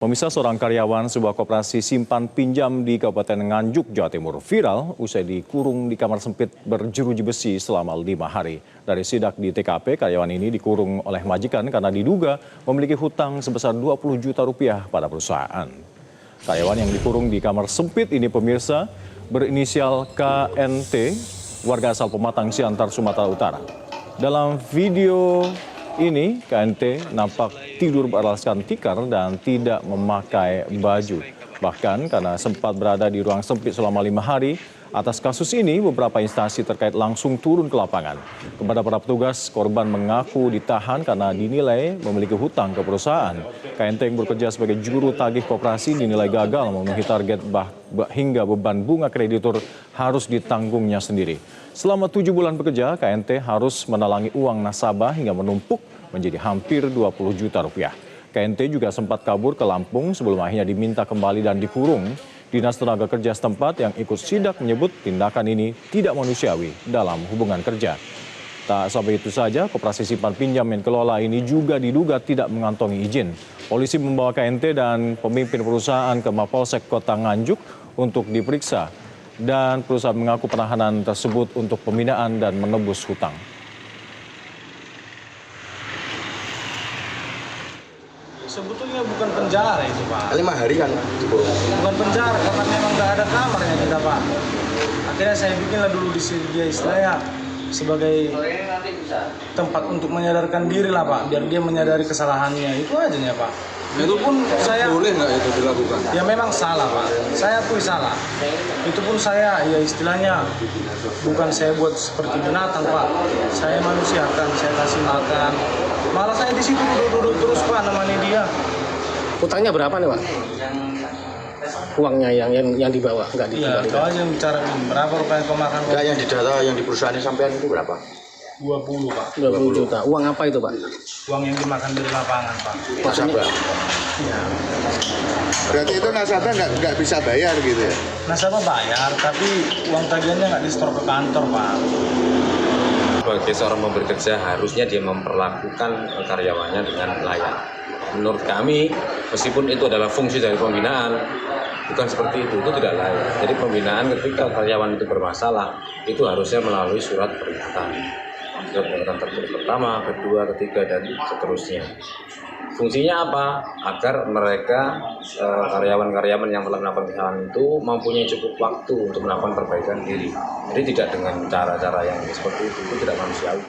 Pemirsa, seorang karyawan sebuah koperasi simpan pinjam di Kabupaten Nganjuk, Jawa Timur viral usai dikurung di kamar sempit berjeruji besi selama 5 hari. Dari sidak di TKP, karyawan ini dikurung oleh majikan karena diduga memiliki hutang sebesar 20 juta rupiah pada perusahaan. Karyawan yang dikurung di kamar sempit ini, pemirsa, berinisial KNT, warga asal Pematang, Siantar, Sumatera Utara. Dalam video ini, KNT nampak tidur beralaskan tikar dan tidak memakai baju. Bahkan karena sempat berada di ruang sempit selama 5 hari, atas kasus ini beberapa instansi terkait langsung turun ke lapangan. Kepada para petugas, korban mengaku ditahan karena dinilai memiliki hutang ke perusahaan. KNT yang bekerja sebagai juru tagih koperasi dinilai gagal memenuhi target hingga beban bunga kreditur harus ditanggungnya sendiri. Selama 7 bulan bekerja, KNT harus menalangi uang nasabah hingga menumpuk menjadi hampir 20 juta rupiah. KNT juga sempat kabur ke Lampung sebelum akhirnya diminta kembali dan dikurung. Dinas Tenaga Kerja setempat yang ikut sidak menyebut tindakan ini tidak manusiawi dalam hubungan kerja. Tak sampai itu saja, koperasi simpan pinjam yang kelola ini juga diduga tidak mengantongi izin. Polisi membawa KNT dan pemimpin perusahaan ke Mapolsek Kota Nganjuk untuk diperiksa. Dan perusahaan mengaku penahanan tersebut untuk pembinaan dan menebus hutang. Sebetulnya bukan penjara itu, Pak. 5 hari kan? Bukan penjara karena memang nggak ada kamarnya kita, Pak. Akhirnya saya bikinlah dulu di sini dia istilahnya sebagai tempat untuk menyadarkan diri lah, Pak. Biar dia menyadari kesalahannya. Itu aja ya, Pak. Itu pun saya boleh nggak itu dilakukan? Ya memang salah, Pak. Saya akui salah. Itu pun saya ya istilahnya bukan saya buat seperti binatang, Pak. Saya manusiakan, saya kasih makan. Malah saya di situ duduk terus, Pak, namanya dia. Hutangnya berapa nih, Pak? Uangnya yang dibawa nggak Iya, kau aja yang bicara berapa rupiah kau makan? Enggak, yang didata yang di perusahaan sampean itu berapa? 20, Pak. 20 juta. Uang apa itu, Pak? Uang yang dimakan dari lapangan, Pak. Nasabah. Iya. Berarti itu nasabah nggak bisa bayar gitu ya? Nasabah bayar, tapi uang tagihannya nggak di-store ke kantor, Pak. Sebagai seorang pemberi kerja harusnya dia memperlakukan karyawannya dengan layak. Menurut kami, meskipun itu adalah fungsi dari pembinaan, bukan seperti itu tidak layak. Jadi pembinaan ketika karyawan itu bermasalah, itu harusnya melalui surat peringatan. Surat peringatan tertulis pertama, kedua, ketiga, dan seterusnya. Fungsinya apa? Agar mereka, karyawan-karyawan yang telah melakukan kesalahan itu mempunyai cukup waktu untuk melakukan perbaikan diri. Jadi tidak dengan cara-cara yang seperti itu tidak manusiawi.